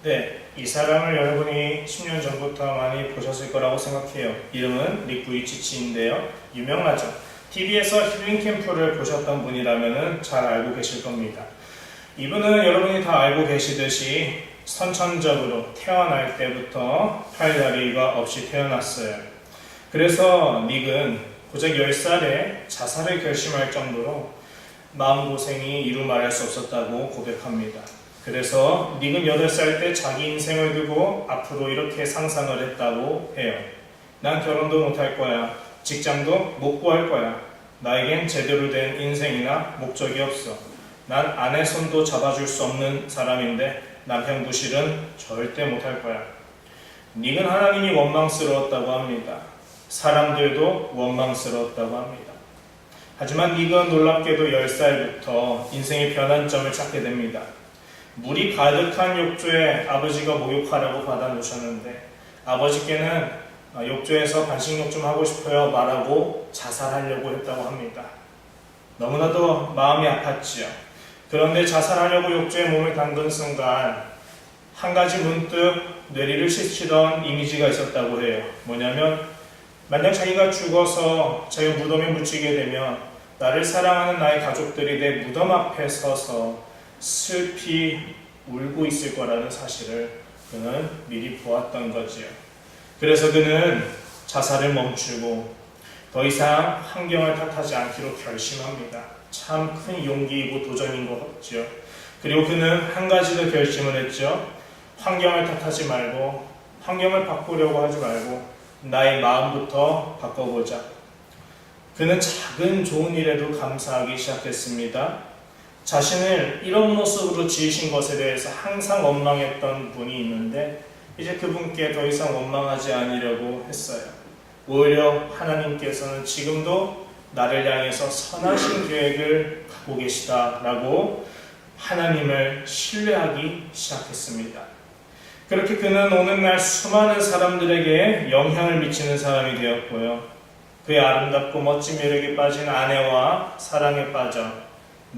네, 이 사람을 여러분이 10년 전부터 많이 보셨을 거라고 생각해요. 이름은 닉 부이치치인데요. 유명하죠. TV에서 힐링 캠프를 보셨던 분이라면 잘 알고 계실 겁니다. 이분은 여러분이 다 알고 계시듯이 선천적으로 태어날 때부터 팔다리가 없이 태어났어요. 그래서 닉은 고작 10살에 자살을 결심할 정도로 마음고생이 이루 말할 수 없었다고 고백합니다. 그래서 닉은 8살 때 자기 인생을 두고 앞으로 이렇게 상상을 했다고 해요. 난 결혼도 못할 거야. 직장도 못 구할 거야. 나에겐 제대로 된 인생이나 목적이 없어. 난 아내 손도 잡아줄 수 없는 사람인데 남편 부실은 절대 못할 거야. 닉은 하나님이 원망스러웠다고 합니다. 사람들도 원망스러웠다고 합니다. 하지만 닉은 놀랍게도 10살부터 인생의 변환점을 찾게 됩니다. 물이 가득한 욕조에 아버지가 목욕하라고 받아놓으셨는데 아버지께는 욕조에서 반신욕 좀 하고 싶어요 말하고 자살하려고 했다고 합니다. 너무나도 마음이 아팠지요. 그런데 자살하려고 욕조에 몸을 담근 순간 한 가지 문득 뇌리를 스치던 이미지가 있었다고 해요. 뭐냐면 만약 자기가 죽어서 자기가 무덤에 묻히게 되면 나를 사랑하는 나의 가족들이 내 무덤 앞에 서서 슬피 울고 있을 거라는 사실을 그는 미리 보았던 거지요. 그래서 그는 자살을 멈추고 더 이상 환경을 탓하지 않기로 결심합니다. 참 큰 용기이고 도전인 것 같죠. 그리고 그는 한 가지 더 결심을 했죠. 환경을 탓하지 말고 환경을 바꾸려고 하지 말고 나의 마음부터 바꿔보자. 그는 작은 좋은 일에도 감사하기 시작했습니다. 자신을 이런 모습으로 지으신 것에 대해서 항상 원망했던 분이 있는데 이제 그분께 더 이상 원망하지 않으려고 했어요. 오히려 하나님께서는 지금도 나를 향해서 선하신 계획을 갖고 계시다라고 하나님을 신뢰하기 시작했습니다. 그렇게 그는 오늘날 수많은 사람들에게 영향을 미치는 사람이 되었고요. 그의 아름답고 멋진 매력에 빠진 아내와 사랑에 빠져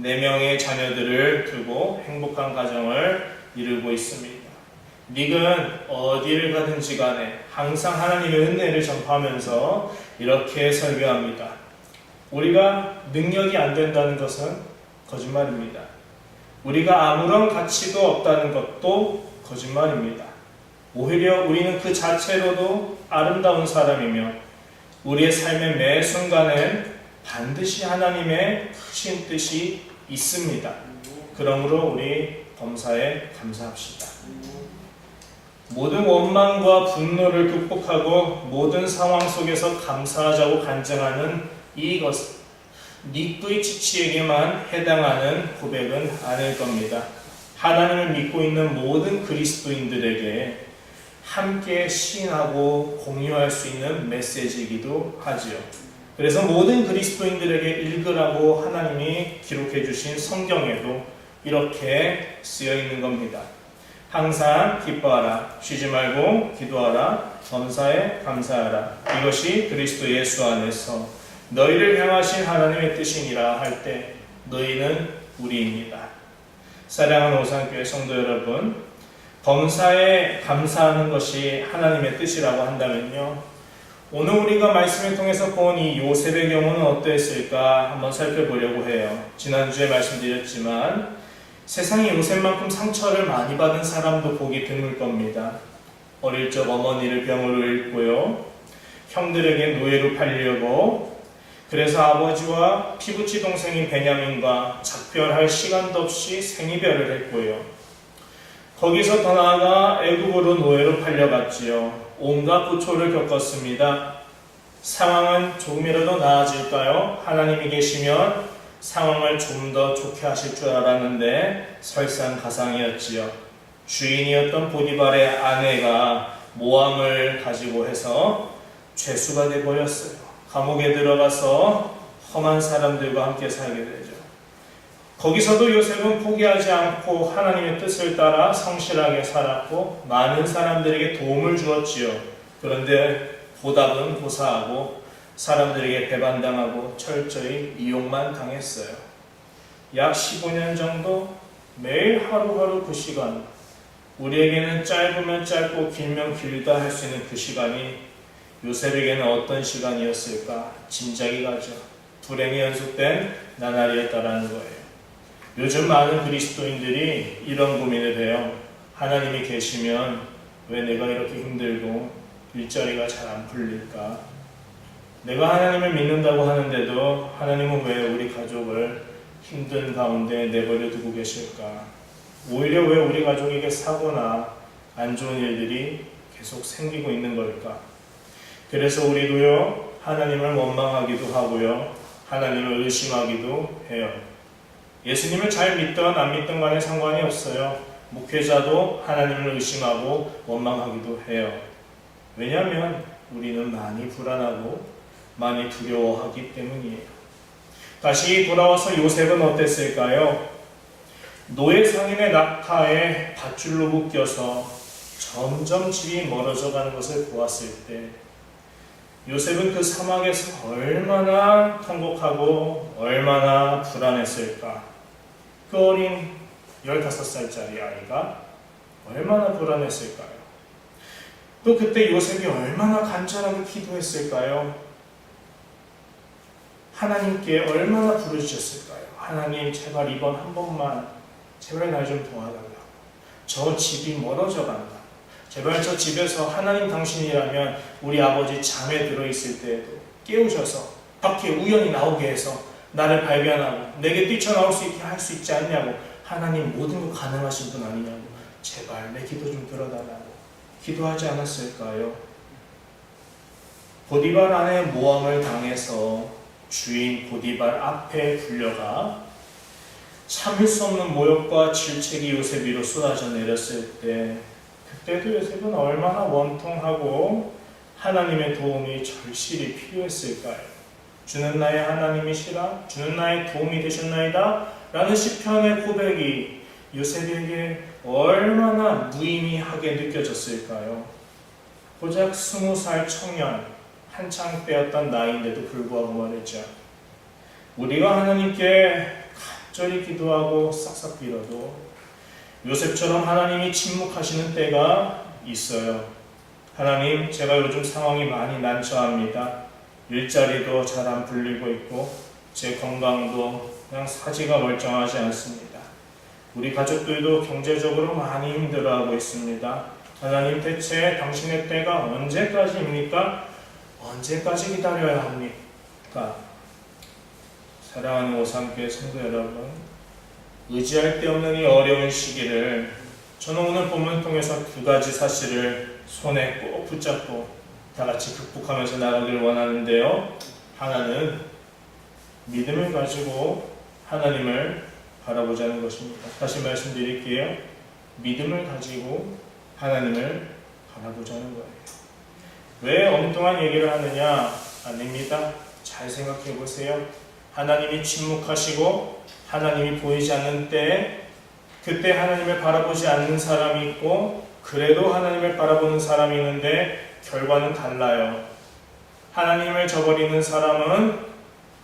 4명의 자녀들을 두고 행복한 가정을 이루고 있습니다. 닉은 어디를 가든지 간에 항상 하나님의 은혜를 전파하면서 이렇게 설교합니다. 우리가 능력이 안 된다는 것은 거짓말입니다. 우리가 아무런 가치도 없다는 것도 거짓말입니다. 오히려 우리는 그 자체로도 아름다운 사람이며 우리의 삶의 매 순간엔 반드시 하나님의 크신 뜻이 있습니다. 그러므로 우리 범사에 감사합시다. 모든 원망과 분노를 극복하고 모든 상황 속에서 감사하자고 간증하는 이것은 닉 부이치치에게만 해당하는 고백은 아닐 겁니다. 하나님을 믿고 있는 모든 그리스도인들에게 함께 시인하고 공유할 수 있는 메시지이기도 하지요. 그래서 모든 그리스도인들에게 읽으라고 하나님이 기록해 주신 성경에도 이렇게 쓰여 있는 겁니다. 항상 기뻐하라, 쉬지 말고 기도하라, 범사에 감사하라. 이것이 그리스도 예수 안에서 너희를 향하신 하나님의 뜻이니라 할 때 너희는 우리입니다. 사랑하는 오산교회 성도 여러분, 범사에 감사하는 것이 하나님의 뜻이라고 한다면요, 오늘 우리가 말씀을 통해서 본 이 요셉의 경우는 어떠했을까 한번 살펴보려고 해요. 지난주에 말씀드렸지만 세상에 요셉만큼 상처를 많이 받은 사람도 보기 드물 겁니다. 어릴 적 어머니를 병으로 잃고요, 형들에게 노예로 팔려고, 그래서 아버지와 피부치 동생인 베냐민과 작별할 시간도 없이 생이별을 했고요. 거기서 더 나아가 애국으로 노예로 팔려갔지요. 온갖 고초를 겪었습니다. 상황은 조금이라도 나아질까요? 하나님이 계시면 상황을 좀 더 좋게 하실 줄 알았는데 설상가상이었지요. 주인이었던 보디발의 아내가 모함을 가지고 해서 죄수가 되어버렸어요. 감옥에 들어가서 험한 사람들과 함께 살게 되죠. 거기서도 요셉은 포기하지 않고 하나님의 뜻을 따라 성실하게 살았고 많은 사람들에게 도움을 주었지요. 그런데 보답은 고사하고 사람들에게 배반당하고 철저히 이용만 당했어요. 약 15년 정도 매일 하루하루 그 시간 우리에게는 짧으면 짧고 길면 길다 할 수 있는 그 시간이 요셉에게는 어떤 시간이었을까 짐작이 가죠. 불행이 연속된 나날이었다라는 거예요. 요즘 많은 그리스도인들이 이런 고민을 해요. 하나님이 계시면 왜 내가 이렇게 힘들고 일자리가 잘 안 풀릴까? 내가 하나님을 믿는다고 하는데도 하나님은 왜 우리 가족을 힘든 가운데 내버려 두고 계실까? 오히려 왜 우리 가족에게 사고나 안 좋은 일들이 계속 생기고 있는 걸까? 그래서 우리도요, 하나님을 원망하기도 하고요, 하나님을 의심하기도 해요. 예수님을 잘 믿던 안 믿던 간에 상관이 없어요. 목회자도 하나님을 의심하고 원망하기도 해요. 왜냐하면 우리는 많이 불안하고 많이 두려워하기 때문이에요. 다시 돌아와서 요셉은 어땠을까요? 노예 상인의 낙타에 밧줄로 묶여서 점점 집이 멀어져 가는 것을 보았을 때 요셉은 그 사막에서 얼마나 통곡하고 얼마나 불안했을까? 그 어린 15살짜리 아이가 얼마나 불안했을까요? 또 그때 요셉이 얼마나 간절하게 기도했을까요? 하나님께 얼마나 부르짖었을까요? 하나님, 제발 이번 한 번만 제발 날 좀 도와달라고. 저 집이 멀어져 간다. 제발 저 집에서 하나님 당신이라면 우리 아버지 잠에 들어있을 때에도 깨우셔서 밖에 우연히 나오게 해서 나를 발견하고 내게 뛰쳐나올 수 있게 할 수 있지 않냐고. 하나님 모든 거 가능하신 분 아니냐고. 제발 내 기도 좀 들어달라고 기도하지 않았을까요? 보디발 아내 모함을 당해서 주인 보디발 앞에 불려가 참을 수 없는 모욕과 질책이 요셉 위로 쏟아져 내렸을 때 그때도 요셉은 얼마나 원통하고 하나님의 도움이 절실히 필요했을까요? 주는 나의 하나님이시라 주는 나의 도움이 되셨나이다 라는 시편의 고백이 요셉에게 얼마나 무의미하게 느껴졌을까요? 고작 20살 청년 한창 때였던 나이인데도 불구하고 말이죠. 우리가 하나님께 간절히 기도하고 싹싹 빌어도 요셉처럼 하나님이 침묵하시는 때가 있어요. 하나님, 제가 요즘 상황이 많이 난처합니다. 일자리도 잘 안 풀리고 있고 제 건강도 그냥 사지가 멀쩡하지 않습니다. 우리 가족들도 경제적으로 많이 힘들어하고 있습니다. 하나님, 대체 당신의 때가 언제까지입니까? 언제까지 기다려야 합니까? 사랑하는 오상교회 성도 여러분, 의지할 데 없는 이 어려운 시기를 저는 오늘 본문을 통해서 두 가지 사실을 손에 꼭 붙잡고 다 같이 극복하면서 나가길 원하는데요. 하나는 믿음을 가지고 하나님을 바라보자는 것입니다. 다시 말씀드릴게요. 믿음을 가지고 하나님을 바라보자는 거예요. 왜 엉뚱한 얘기를 하느냐? 아닙니다. 잘 생각해 보세요. 하나님이 침묵하시고 하나님이 보이지 않는 때에 그때 하나님을 바라보지 않는 사람이 있고 그래도 하나님을 바라보는 사람이 있는데 결과는 달라요. 하나님을 저버리는 사람은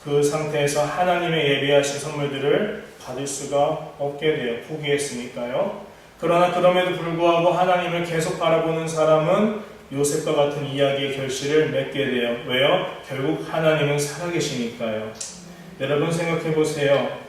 그 상태에서 하나님의 예비하신 선물들을 받을 수가 없게 돼요. 포기했으니까요. 그러나 그럼에도 불구하고 하나님을 계속 바라보는 사람은 요셉과 같은 이야기의 결실을 맺게 돼요. 왜요? 결국 하나님은 살아계시니까요. 여러분 생각해 보세요.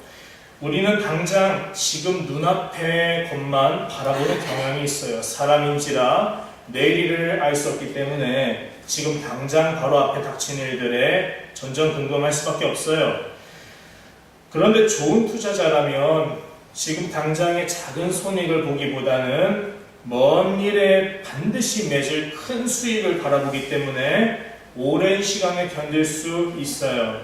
우리는 당장 지금 눈앞의 것만 바라보는 경향이 있어요. 사람인지라 내일 일을 알 수 없기 때문에 지금 당장 바로 앞에 닥친 일들에 전전긍긍할 수밖에 없어요. 그런데 좋은 투자자라면 지금 당장의 작은 손익을 보기보다는 먼 미래에 반드시 맺을 큰 수익을 바라보기 때문에 오랜 시간을 견딜 수 있어요.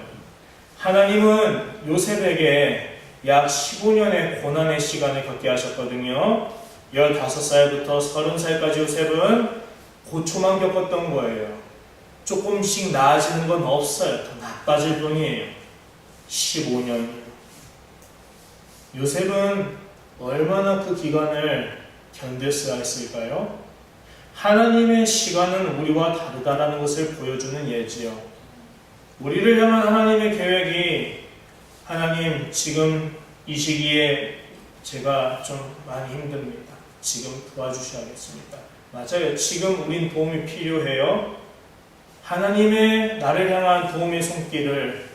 하나님은 요셉에게 약 15년의 고난의 시간을 겪게 하셨거든요. 15살부터 30살까지 요셉은 고초만 겪었던 거예요. 조금씩 나아지는 건 없어요. 더 나빠질 뿐이에요. 15년이요. 요셉은 얼마나 그 기간을 견딜 수가 있을까요? 하나님의 시간은 우리와 다르다라는 것을 보여주는 예지요. 우리를 향한 하나님의 계획이 하나님, 지금 이 시기에 제가 좀 많이 힘듭니다. 지금 도와주셔야겠습니다. 맞아요. 지금 우린 도움이 필요해요. 하나님의 나를 향한 도움의 손길을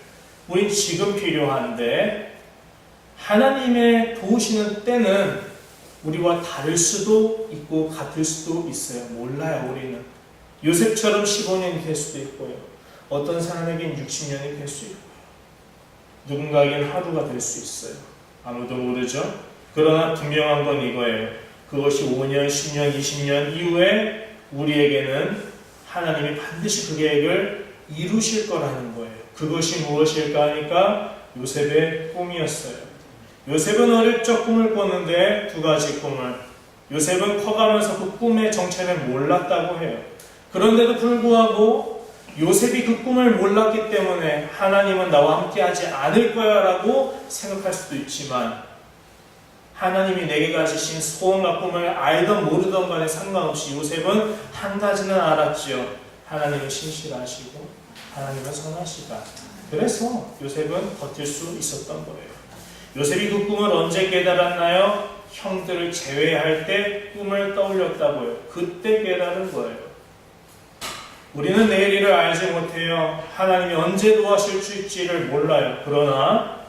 우린 지금 필요한데 하나님의 도우시는 때는 우리와 다를 수도 있고 같을 수도 있어요. 몰라요. 우리는 요셉처럼 15년이 될 수도 있고요. 어떤 사람에겐 60년이 될 수 있고요. 누군가에겐 하루가 될 수 있어요. 아무도 모르죠. 그러나 분명한 건 이거예요. 그것이 5년, 10년, 20년 이후에 우리에게는 하나님이 반드시 그 계획을 이루실 거라는 거예요. 그것이 무엇일까 하니까 요셉의 꿈이었어요. 요셉은 어릴 적 꿈을 꿨는데 두 가지 꿈을. 요셉은 커가면서 그 꿈의 정체를 몰랐다고 해요. 그런데도 불구하고 요셉이 그 꿈을 몰랐기 때문에 하나님은 나와 함께하지 않을 거야 라고 생각할 수도 있지만 하나님이 내게 가지신 소원과 꿈을 알던 모르던 간에 상관없이 요셉은 한 가지는 알았지요. 하나님은 신실하시고 하나님은 선하시다. 그래서 요셉은 버틸 수 있었던 거예요. 요셉이 그 꿈을 언제 깨달았나요? 형들을 제외할 때 꿈을 떠올렸다고요. 그때 깨달은 거예요. 우리는 내일 일을 알지 못해요. 하나님이 언제 도와주실지를 몰라요. 그러나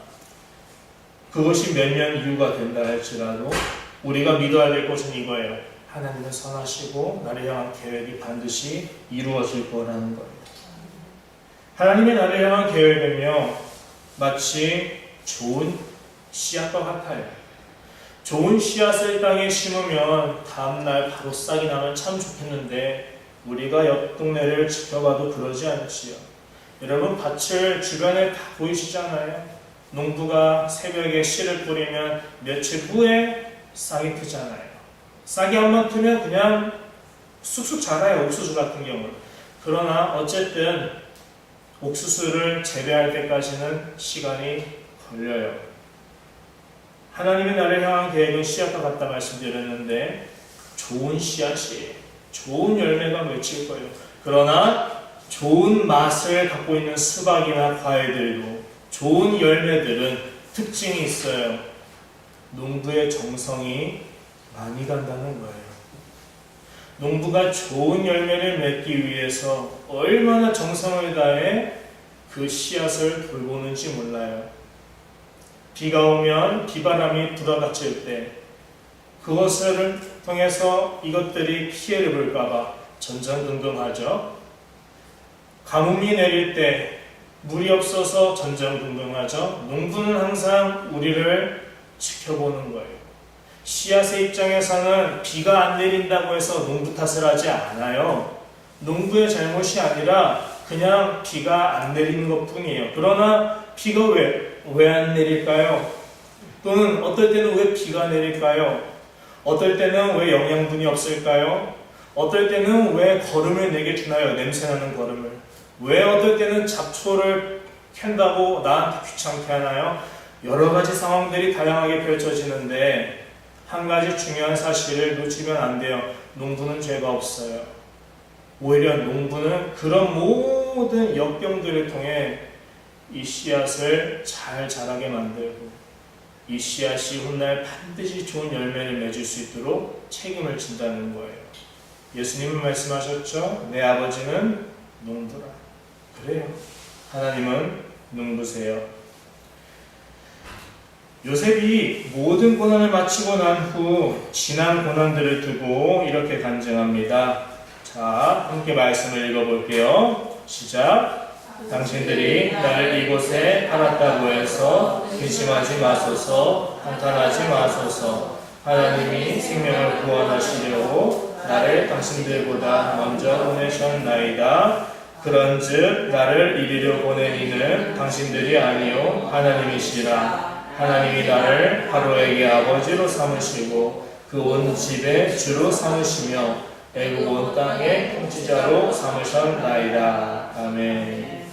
그것이 몇 년 이후가 된다 할지라도 우리가 믿어야 될 것은 이거예요. 하나님은 선하시고 나를 향한 계획이 반드시 이루어질 거라는 거예요. 하나님의 나를 향한 계획은요, 마치 좋은 씨앗과 같아요. 좋은 씨앗을 땅에 심으면 다음날 바로 싹이 나면 참 좋겠는데 우리가 옆 동네를 지켜봐도 그러지 않지요. 여러분 밭을 주변에 다 보이시잖아요. 농부가 새벽에 씨를 뿌리면 며칠 후에 싹이 트잖아요. 싹이 한번 트면 그냥 쑥쑥 자라요. 옥수수 같은 경우는. 그러나 어쨌든 옥수수를 재배할 때까지는 시간이 걸려요. 하나님의 나를 향한 계획은 씨앗과 같다 말씀드렸는데 좋은 씨앗이에요. 좋은 열매가 맺힐 거예요. 그러나 좋은 맛을 갖고 있는 수박이나 과일들도 좋은 열매들은 특징이 있어요. 농부의 정성이 많이 간다는 거예요. 농부가 좋은 열매를 맺기 위해서 얼마나 정성을 다해 그 씨앗을 돌보는지 몰라요. 비가 오면 비바람이 불어닥칠 때 그것을 통해서 이것들이 피해를 볼까봐 전전긍긍하죠. 가뭄이 내릴 때 물이 없어서 전전긍긍하죠. 농부는 항상 우리를 지켜보는 거예요. 씨앗의 입장에서는 비가 안 내린다고 해서 농부 탓을 하지 않아요. 농부의 잘못이 아니라 그냥 비가 안 내리는 것 뿐이에요. 그러나 비가 왜 안 내릴까요? 또는 어떨 때는 왜 비가 내릴까요? 어떨 때는 왜 영양분이 없을까요? 어떨 때는 왜 거름을 내게 주나요? 냄새나는 거름을. 왜 어떨 때는 잡초를 캔다고 나한테 귀찮게 하나요? 여러 가지 상황들이 다양하게 펼쳐지는데 한 가지 중요한 사실을 놓치면 안 돼요. 농부는 죄가 없어요. 오히려 농부는 그런 모든 역병들을 통해 이 씨앗을 잘 자라게 만들고 이 씨앗이 훗날 반드시 좋은 열매를 맺을 수 있도록 책임을 진다는 거예요. 예수님은 말씀하셨죠? 내 아버지는 농부라. 그래요. 하나님은 농부세요. 요셉이 모든 고난을 마치고 난 후 지난 고난들을 두고 이렇게 간증합니다. 자, 함께 말씀을 읽어볼게요. 시작. 당신들이 나를 이곳에 팔았다고 해서 근심하지 마소서, 한탄하지 마소서. 하나님이 생명을 구원하시려고 나를 당신들보다 먼저 보내셨나이다. 그런즉 나를 이리로 보낸 이는 당신들이 아니요 하나님이시라. 하나님이 나를 바로에게 아버지로 삼으시고 그 온 집의 주로 삼으시며 애굽 온 땅의 통치자로 삼으셨나이다. 아멘.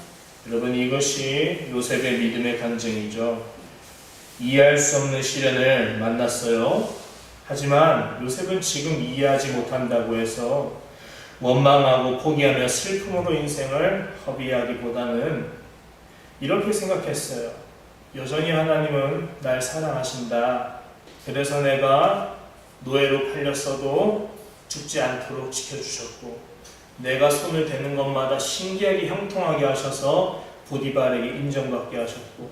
여러분 이것이 요셉의 믿음의 간증이죠. 이해할 수 없는 시련을 만났어요. 하지만 요셉은 지금 이해하지 못한다고 해서 원망하고 포기하며 슬픔으로 인생을 허비하기보다는 이렇게 생각했어요. 여전히 하나님은 날 사랑하신다. 그래서 내가 노예로 팔렸어도 죽지 않도록 지켜주셨고, 내가 손을 대는 것마다 신기하게 형통하게 하셔서 보디발에게 인정받게 하셨고,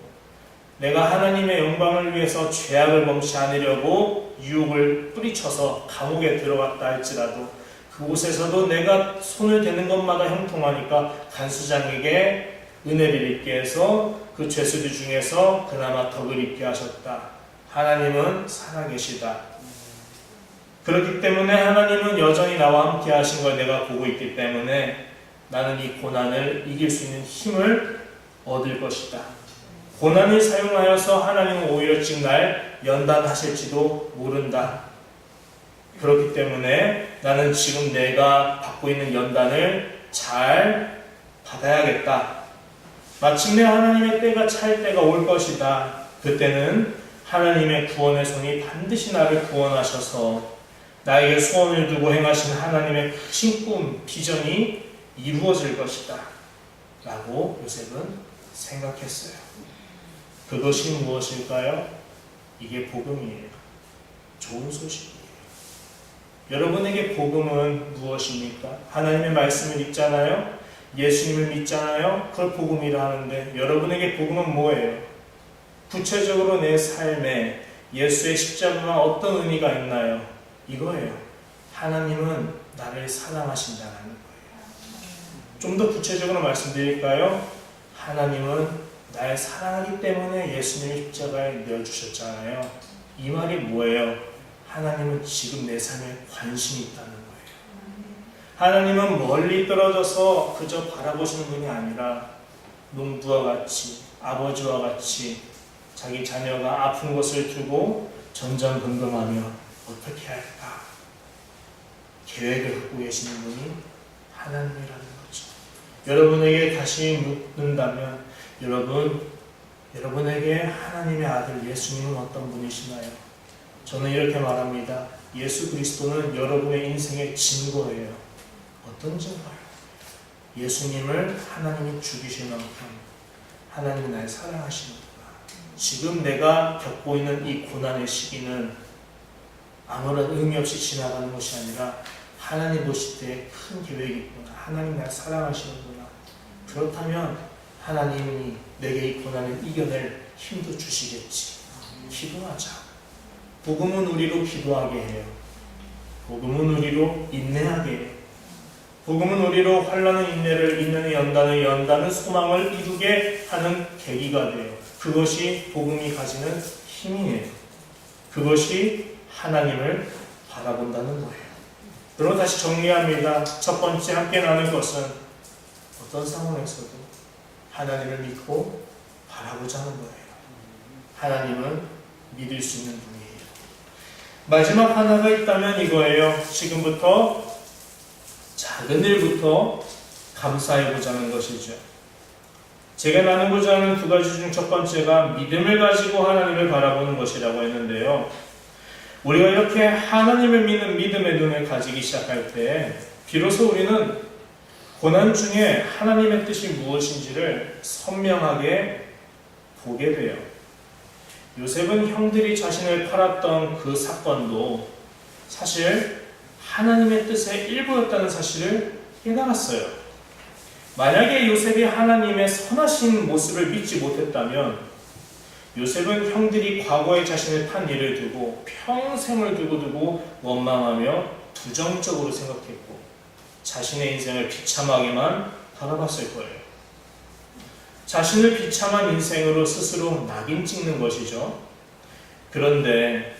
내가 하나님의 영광을 위해서 죄악을 범치 않으려고 유혹을 뿌리쳐서 감옥에 들어갔다 할지라도 그곳에서도 내가 손을 대는 것마다 형통하니까 간수장에게 은혜를 입게 해서 그 죄수들 중에서 그나마 덕을 입게 하셨다. 하나님은 살아계시다. 그렇기 때문에 하나님은 여전히 나와 함께 하신 걸 내가 보고 있기 때문에 나는 이 고난을 이길 수 있는 힘을 얻을 것이다. 고난을 사용하여서 하나님은 오히려 지금 날 연단하실지도 모른다. 그렇기 때문에 나는 지금 내가 받고 있는 연단을 잘 받아야겠다. 마침내 하나님의 때가 찰 때가 올 것이다. 그때는 하나님의 구원의 손이 반드시 나를 구원하셔서 나에게 소원을 두고 행하신 하나님의 크신 꿈, 비전이 이루어질 것이다. 라고 요셉은 생각했어요. 그것이 무엇일까요? 이게 복음이에요. 좋은 소식이에요. 여러분에게 복음은 무엇입니까? 하나님의 말씀을 믿잖아요? 예수님을 믿잖아요? 그걸 복음이라 하는데 여러분에게 복음은 뭐예요? 구체적으로 내 삶에 예수의 십자가가 어떤 의미가 있나요? 이거예요. 하나님은 나를 사랑하신다는 거예요. 좀 더 구체적으로 말씀드릴까요? 하나님은 날 사랑하기 때문에 예수님의 십자가에 내어주셨잖아요. 이 말이 뭐예요? 하나님은 지금 내 삶에 관심이 있다는 거예요. 하나님은 멀리 떨어져서 그저 바라보시는 분이 아니라 농부와 같이, 아버지와 같이 자기 자녀가 아픈 것을 두고 전전긍긍하며 어떻게 할까 계획을 갖고 계시는 분이 하나님이라는 거죠. 여러분에게 다시 묻는다면 여러분에게 하나님의 아들 예수님은 어떤 분이시나요? 저는 이렇게 말합니다. 예수 그리스도는 여러분의 인생의 증거예요. 어떤 증거요? 예수님을 하나님이 죽이실 만큼 하나님이 날 사랑하시는구나. 지금 내가 겪고 있는 이 고난의 시기는 아무런 의미 없이 지나가는 것이 아니라 하나님 보실 때 큰 계획이 있구나. 하나님 날 사랑하시는구나. 그렇다면 하나님이 내게 이 고난을 이겨낼 힘도 주시겠지. 기도하자. 복음은 우리로 기도하게 해요. 복음은 우리로 인내하게 해요. 복음은 우리로 환난의 인내를, 인내의 연단을, 연단은 소망을 이루게 하는 계기가 돼요. 그것이 복음이 가지는 힘이에요. 그것이 하나님을 바라본다는 거예요. 그럼 다시 정리합니다. 첫 번째 함께 나눌 것은 어떤 상황에서도 하나님을 믿고 바라보자 하는 거예요. 하나님은 믿을 수 있는 분이에요. 마지막 하나가 있다면 이거예요. 지금부터 작은 일부터 감사해보자는 것이죠. 제가 나누고자 하는 두 가지 중 첫 번째가 믿음을 가지고 하나님을 바라보는 것이라고 했는데요. 우리가 이렇게 하나님을 믿는 믿음의 눈을 가지기 시작할 때 비로소 우리는 고난 중에 하나님의 뜻이 무엇인지를 선명하게 보게 돼요. 요셉은 형들이 자신을 팔았던 그 사건도 사실 하나님의 뜻의 일부였다는 사실을 깨달았어요. 만약에 요셉이 하나님의 선하신 모습을 믿지 못했다면 요셉은 형들이 과거에 자신을 판 일을 두고 평생을 두고 원망하며 부정적으로 생각했고 자신의 인생을 비참하게만 바라봤을 거예요. 자신을 비참한 인생으로 스스로 낙인 찍는 것이죠. 그런데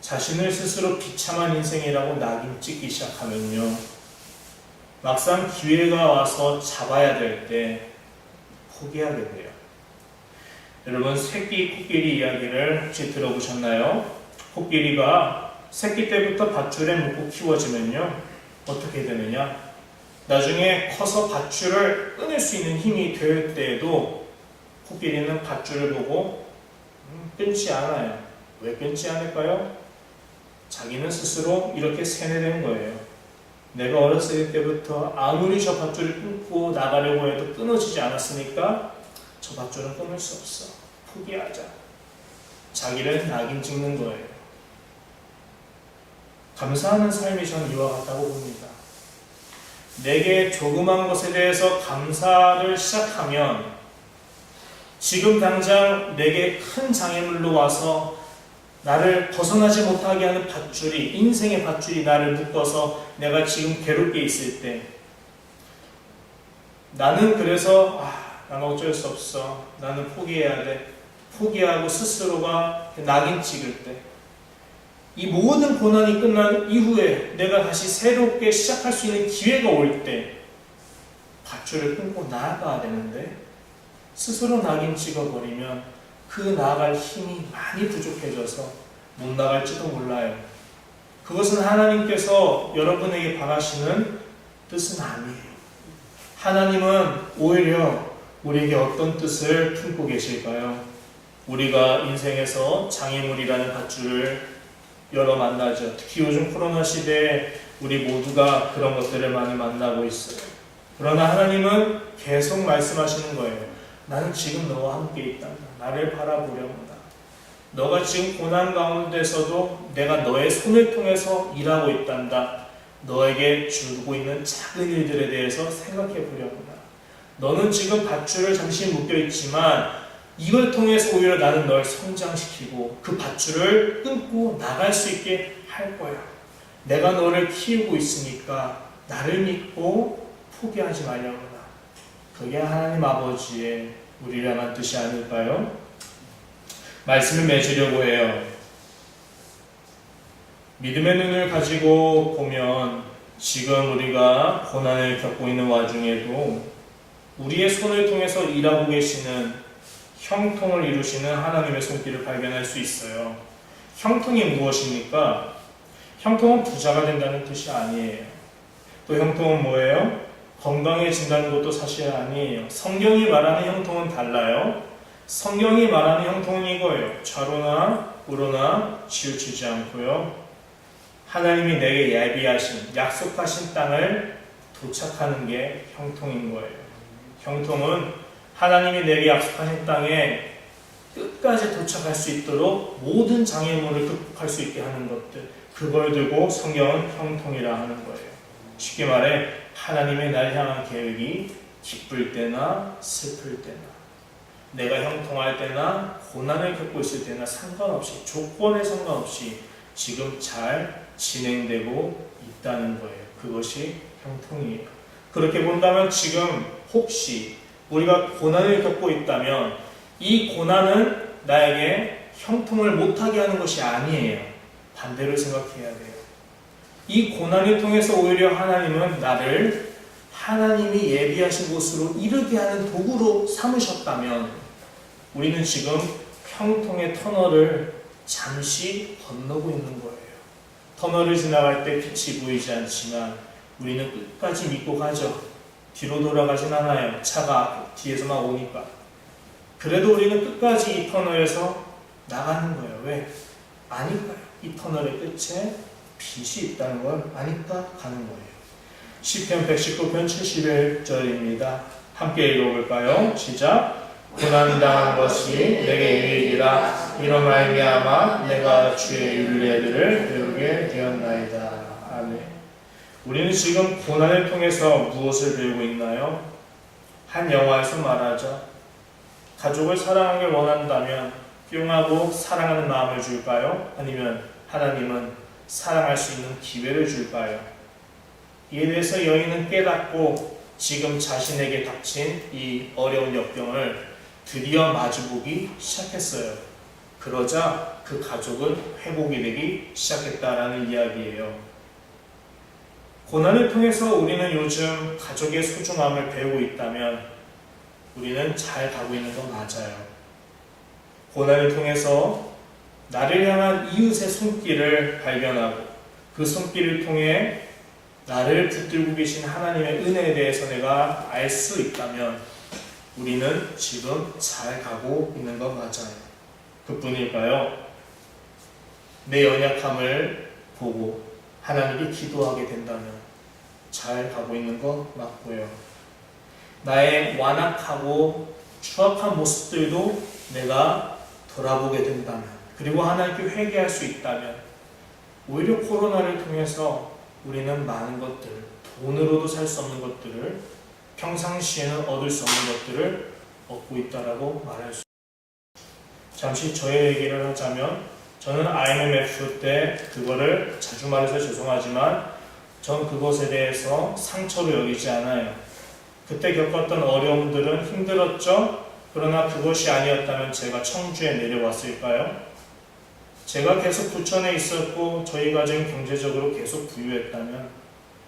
자신을 스스로 비참한 인생이라고 낙인 찍기 시작하면요, 막상 기회가 와서 잡아야 될 때 포기하게 돼요. 여러분, 새끼 코끼리 이야기를 혹시 들어보셨나요? 코끼리가 새끼 때부터 밧줄에 묶고 키워지면요 어떻게 되느냐? 나중에 커서 밧줄을 끊을 수 있는 힘이 될 때에도 코끼리는 밧줄을 보고 끊지 않아요. 왜 끊지 않을까요? 자기는 스스로 이렇게 세뇌된 거예요. 내가 어렸을 때부터 아무리 저 밧줄을 끊고 나가려고 해도 끊어지지 않았으니까 저 밧줄은 끊을 수 없어. 포기하자. 자기를 낙인 찍는 거예요. 감사하는 삶이 전 이와 같다고 봅니다. 내게 조그만 것에 대해서 감사를 시작하면 지금 당장 내게 큰 장애물로 와서 나를 벗어나지 못하게 하는 밧줄이, 인생의 밧줄이 나를 묶어서 내가 지금 괴롭게 있을 때 나는 그래서 난 어쩔 수 없어, 나는 포기해야 돼, 포기하고 스스로가 낙인 찍을 때, 이 모든 고난이 끝난 이후에 내가 다시 새롭게 시작할 수 있는 기회가 올 때 밧줄을 끊고 나아가야 되는데 스스로 낙인 찍어버리면 그 나아갈 힘이 많이 부족해져서 못 나갈지도 몰라요. 그것은 하나님께서 여러분에게 바라시는 뜻은 아니에요. 하나님은 오히려 우리에게 어떤 뜻을 품고 계실까요? 우리가 인생에서 장애물이라는 밧줄을 여러 만나죠. 특히 요즘 코로나 시대에 우리 모두가 그런 것들을 많이 만나고 있어요. 그러나 하나님은 계속 말씀하시는 거예요. 나는 지금 너와 함께 있단다. 나를 바라보려구나. 너가 지금 고난 가운데서도 내가 너의 손을 통해서 일하고 있단다. 너에게 주고 있는 작은 일들에 대해서 생각해 보려구나. 너는 지금 밧줄을 잠시 묶여 있지만 이걸 통해서 오히려 나는 널 성장시키고 그 밧줄을 끊고 나갈 수 있게 할 거야. 내가 너를 키우고 있으니까 나를 믿고 포기하지 말려구나. 그게 하나님 아버지의 우리를 향한 뜻이 아닐까요? 말씀을 맺으려고 해요. 믿음의 눈을 가지고 보면 지금 우리가 고난을 겪고 있는 와중에도 우리의 손을 통해서 일하고 계시는 형통을 이루시는 하나님의 손길을 발견할 수 있어요. 형통이 무엇입니까? 형통은 부자가 된다는 뜻이 아니에요. 또 형통은 뭐예요? 건강해진다는 것도 사실 아니에요. 성경이 말하는 형통은 달라요. 성경이 말하는 형통은 이거예요. 좌로나 우로나 치우치지 않고요. 하나님이 내게 예비하신, 약속하신 땅을 도착하는 게 형통인 거예요. 형통은 하나님이 내게 약속하신 땅에 끝까지 도착할 수 있도록 모든 장애물을 극복할 수 있게 하는 것들, 그걸 두고 성경은 형통이라 하는 거예요. 쉽게 말해 하나님의 날 향한 계획이 기쁠 때나 슬플 때나, 내가 형통할 때나 고난을 겪고 있을 때나 상관없이, 조건에 상관없이 지금 잘 진행되고 있다는 거예요. 그것이 형통이에요. 그렇게 본다면 지금 혹시 우리가 고난을 겪고 있다면 이 고난은 나에게 형통을 못하게 하는 것이 아니에요. 반대로 생각해야 돼요. 이 고난을 통해서 오히려 하나님은 나를 하나님이 예비하신 곳으로 이르게 하는 도구로 삼으셨다면 우리는 지금 형통의 터널을 잠시 건너고 있는 거예요. 터널을 지나갈 때 빛이 보이지 않지만 우리는 끝까지 믿고 가죠. 뒤로 돌아가진 않아요. 차가 뒤에서 막 오니까. 그래도 우리는 끝까지 이 터널에서 나가는 거예요. 왜? 아니까요. 이 터널의 끝에 빛이 있다는 걸 아니까 가는 거예요. 시편 119편 71절입니다. 함께 읽어볼까요? 시작. 고난당한 것이 내게 유익이라 이로 말미암아 내가 주의 율례들을 배우게 되었나이다. 아멘. 우리는 지금 고난을 통해서 무엇을 배우고 있나요? 한 영화에서 말하죠. 가족을 사랑하길 원한다면 뿅하고 사랑하는 마음을 줄까요? 아니면 하나님은 사랑할 수 있는 기회를 줄까요? 이에 대해서 여인은 깨닫고 지금 자신에게 닥친 이 어려운 역병을 드디어 마주보기 시작했어요. 그러자 그 가족은 회복이 되기 시작했다라는 이야기예요. 고난을 통해서 우리는 요즘 가족의 소중함을 배우고 있다면 우리는 잘 가고 있는 건 맞아요. 고난을 통해서 나를 향한 이웃의 손길을 발견하고 그 손길을 통해 나를 붙들고 계신 하나님의 은혜에 대해서 내가 알 수 있다면 우리는 지금 잘 가고 있는 건 맞아요. 그뿐일까요? 내 연약함을 보고 하나님께 기도하게 된다면 잘 가고 있는 거 맞고요. 나의 완악하고 추악한 모습들도 내가 돌아보게 된다면, 그리고 하나님께 회개할 수 있다면 오히려 코로나를 통해서 우리는 많은 것들, 돈으로도 살 수 없는 것들을, 평상시에는 얻을 수 없는 것들을 얻고 있다라고 말할 수 있습니다. 잠시 저의 얘기를 하자면, 저는 IMF 때 그거를 자주 말해서 죄송하지만 전 그것에 대해서 상처로 여기지 않아요. 그때 겪었던 어려움들은 힘들었죠? 그러나 그것이 아니었다면 제가 청주에 내려왔을까요? 제가 계속 부천에 있었고 저희 가정이 경제적으로 계속 부유했다면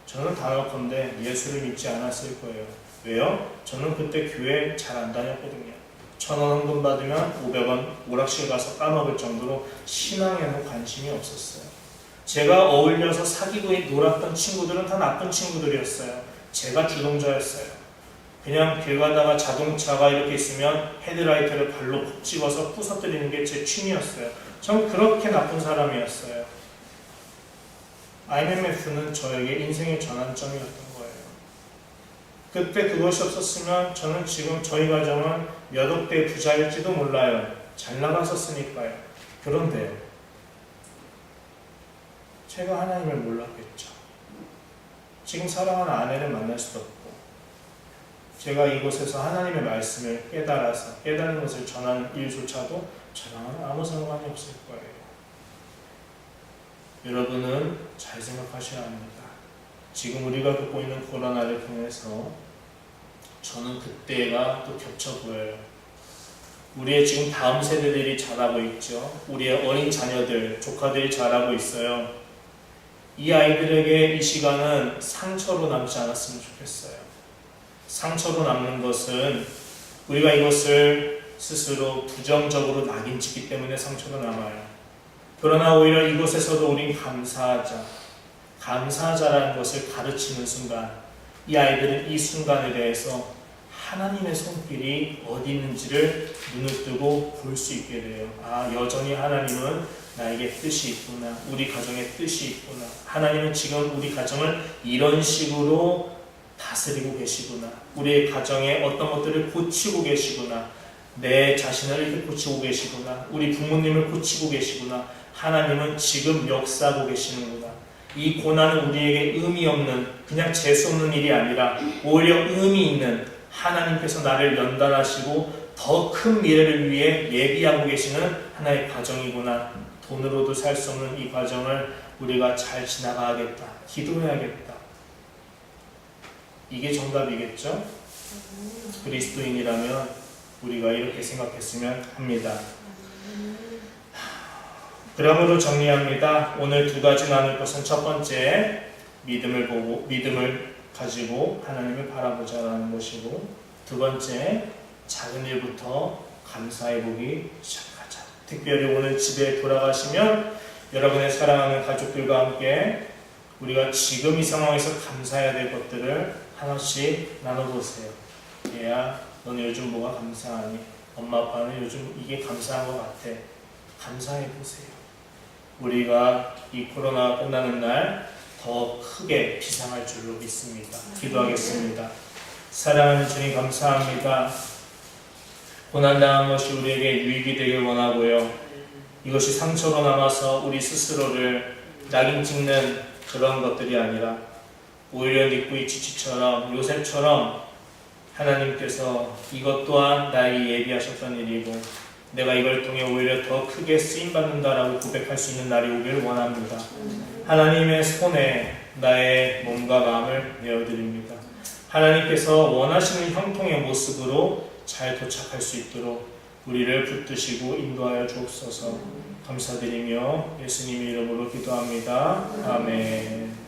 저는 단언컨대 예수를 믿지 않았을 거예요. 왜요? 저는 그때 교회 잘 안 다녔거든요. 1,000원 헌금 받으면 500원 오락실 가서 까먹을 정도로 신앙에는 관심이 없었어요. 제가 어울려서 사귀고 놀았던 친구들은 다 나쁜 친구들이었어요. 제가 주동자였어요. 그냥 길 가다가 자동차가 이렇게 있으면 헤드라이트를 발로 푹 집어서 부서뜨리는 게 제 취미였어요. 전 그렇게 나쁜 사람이었어요. IMF는 저에게 인생의 전환점이었던 거예요. 그때 그것이 없었으면 저는 지금 저희 가정은 몇 억대의 부자일지도 몰라요. 잘 나갔었으니까요. 그런데요, 제가 하나님을 몰랐겠죠. 지금 사랑하는 아내를 만날 수도 없고, 제가 이곳에서 하나님의 말씀을 깨달은 것을 전하는 일조차도 저랑은 아무 상관이 없을 거예요. 여러분은 잘 생각하셔야 합니다. 지금 우리가 겪고 있는 코로나를 통해서 저는 그때가 또 겹쳐 보여요. 우리의 지금 다음 세대들이 자라고 있죠. 우리의 어린 자녀들, 조카들이 자라고 있어요. 이 아이들에게 이 시간은 상처로 남지 않았으면 좋겠어요. 상처로 남는 것은 우리가 이것을 스스로 부정적으로 낙인찍기 때문에 상처로 남아요. 그러나 오히려 이곳에서도 우린 감사하자라는 것을 가르치는 순간, 이 아이들은 이 순간에 대해서 하나님의 손길이 어디 있는지를 눈을 뜨고 볼 수 있게 돼요. 아, 여전히 하나님은 나에게 뜻이 있구나. 우리 가정에 뜻이 있구나. 하나님은 지금 우리 가정을 이런 식으로 다스리고 계시구나. 우리의 가정에 어떤 것들을 고치고 계시구나. 내 자신을 이렇게 고치고 계시구나. 우리 부모님을 고치고 계시구나. 하나님은 지금 역사하고 계시는구나. 이 고난은 우리에게 의미 없는, 그냥 재수 없는 일이 아니라 오히려 의미 있는, 하나님께서 나를 연단하시고 더 큰 미래를 위해 예비하고 계시는 하나의 과정이구나. 돈으로도 살 수 없는 이 과정을 우리가 잘 지나가야겠다. 기도해야겠다. 이게 정답이겠죠? 그리스도인이라면 우리가 이렇게 생각했으면 합니다. 그러므로 정리합니다. 오늘 두 가지 나눌 것은, 첫 번째, 믿음을 가지고 하나님을 바라보자라는 것이고, 두 번째, 작은 일부터 감사해보기 시작하자. 특별히 오늘 집에 돌아가시면 여러분의 사랑하는 가족들과 함께 우리가 지금 이 상황에서 감사해야 될 것들을 하나씩 나눠보세요. 얘야, 너는 요즘 뭐가 감사하니? 엄마 아빠는 요즘 이게 감사한 것 같아. 감사해보세요. 우리가 이 코로나가 끝나는 날 더 크게 비상할 줄로 믿습니다. 기도하겠습니다. 사랑하는 주님, 감사합니다. 고난당한 것이 우리에게 유익이 되길 원하고요. 이것이 상처로 남아서 우리 스스로를 낙인 찍는 그런 것들이 아니라 오히려 니꾸이치치처럼, 요셉처럼 하나님께서 이것 또한 나에게 예비하셨던 일이고 내가 이걸 통해 오히려 더 크게 쓰임받는다라고 고백할 수 있는 날이 오기를 원합니다. 하나님의 손에 나의 몸과 마음을 내어드립니다. 하나님께서 원하시는 형통의 모습으로 잘 도착할 수 있도록 우리를 붙드시고 인도하여 주옵소서. 감사드리며 예수님의 이름으로 기도합니다. 아멘.